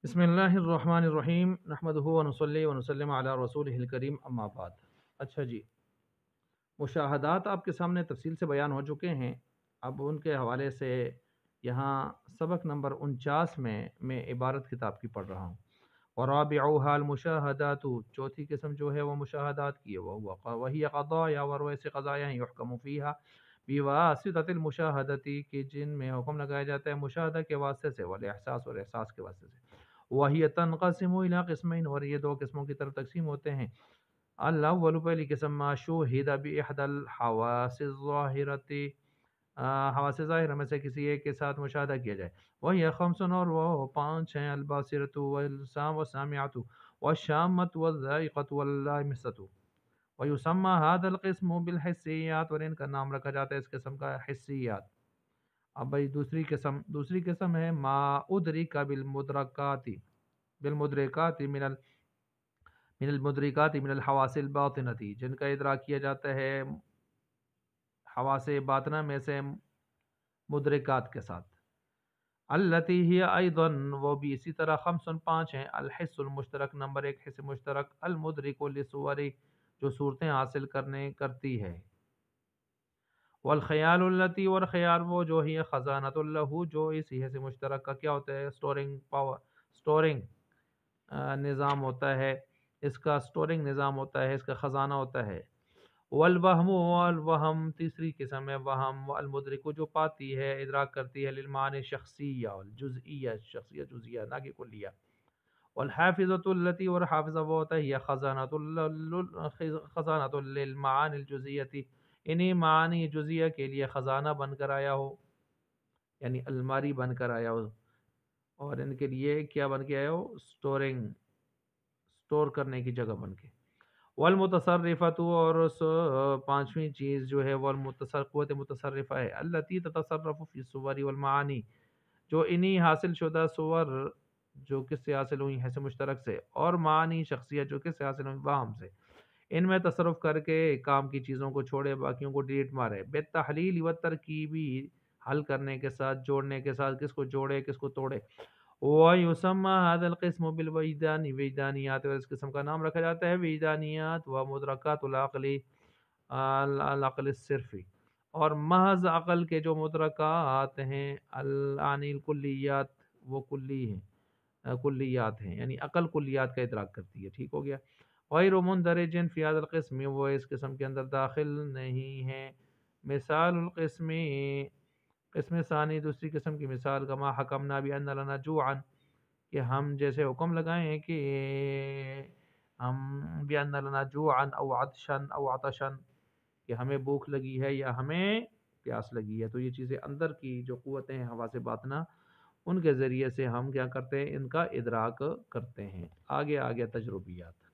بسم اللہ الرحمن الرحیم نحمدہ ونصلی ونسلم علی رسولہ الکریم اما بعد۔ اچھا جی، مشاہدات آپ کے سامنے تفصیل سے بیان ہو چکے ہیں۔ اب ان کے حوالے سے یہاں سبق نمبر 49 میں عبارت کتاب کی پڑھ رہا ہوں۔ ورابعها المشاہدات، چوتھی قسم جو ہے وہ مشاہدات کی ہے، وہی قضایا، اور ویسے قضایا یحکم فیہا بواسطۃ المشاہدتی، کہ جن میں حکم لگایا جاتا ہے مشاہدہ کے واسطے سے، والاحساس اور احساس کے واسطے سے۔ وہی تنقسم الی قسمین، اور یہ دو قسموں کی طرف تقسیم ہوتے ہیں۔ الاول، پہلی قسم، ما شوہد باحد الحواس الظاہرۃ، حواس ظاہرہ میں سے کسی ایک کے ساتھ مشاہدہ کیا جائے۔ وہی خمسن، اور وہ پانچ ہیں، الباصرۃ والسامعۃ والشامۃ والذائقۃ واللامسۃ۔ ویسمى هذا القسم بالحسیات، اور ان کا نام رکھا جاتا ہے اس قسم کا حسیات۔ اب بھائی دوسری قسم ہے ما ادرک بالمدرکات من المدرکات من الحواس الباطنۃ، جن کا ادراک کیا جاتا ہے حواس باطنہ میں سے مدرکات کے ساتھ۔ التی ہی ایضا، وہ بھی اسی طرح، خمسن، پانچ ہیں، الحس المشترک، نمبر ایک حس مشترک، المدرک للصور، جو صورتیں حاصل کرتی ہے، والخیال التی، اور خیال وہ جو ہی خزانۃ اللہ، جو اسی حس مشترک کا کیا ہوتا ہے، سٹورنگ نظام ہوتا ہے، اس کا سٹورنگ نظام ہوتا ہے، اس کا خزانہ ہوتا ہے۔ والوہم تیسری قسم ہے وہم، المدرک، جو پاتی ہے، ادراک کرتی ہے، للمعانی شخصیہ والجزئیہ، شخصیہ جزئیہ نہ کہ کلیہ۔ والحافظۃ التی، اور حافظہ وہ ہوتا ہے، یہ خزانۃ للمعانی الجزئیہ، انہی معانی جزئیہ کے لیے خزانہ بن کر آیا ہو، یعنی الماری بن کر آیا ہو، اور ان کے لیے کیا بن کے آیا ہو، سٹور کرنے کی جگہ بن کے۔ والمتصرفۃ، اور پانچویں چیز جو ہے وہ قوت متصرفہ ہے، التی تتصرف فی الصور والمعانی، جو انہی حاصل شدہ صور جو کس سے حاصل ہوئی ہیں، سے مشترک سے، اور معانی شخصیہ جو کس سے حاصل ہوئی، وہم سے، ان میں تصرف کر کے کام کی چیزوں کو چھوڑے، باقیوں کو ڈیلیٹ مارے، بالتحلیل والترکیبی، حل کرنے کے ساتھ، جوڑنے کے ساتھ، کس کو جوڑے کس کو توڑے۔ وَيُسَمَّى هذا القسم بالوجدان، وجدانیات، اور اس قسم کا نام رکھا جاتا ہے وجدانیات، و مدرکات العقل الصرفی، اور محض عقل کے جو مدرکات ہیں، العنی الکلیات، وہ کلیات ہیں، یعنی عقل کلیات کا ادراک کرتی ہے، ٹھیک ہو گیا۔ غیر مندرج فی هذا القسم، وہ اس قسم کے اندر داخل نہیں ہے۔ مثال القسم، قسم ثانی، دوسری قسم کی مثال، کما حکمنا بان لنا جوعا، کہ ہم جیسے حکم لگائے ہیں کہ ہم بان لنا جوعا او عطشا او عطشا، کہ ہمیں بھوک لگی ہے یا ہمیں پیاس لگی ہے، تو یہ چیزیں اندر کی جو قوتیں ہیں حواس باطنہ، ان کے ذریعے سے ہم کیا کرتے ہیں، ان کا ادراک کرتے ہیں۔ آگے تجربیات۔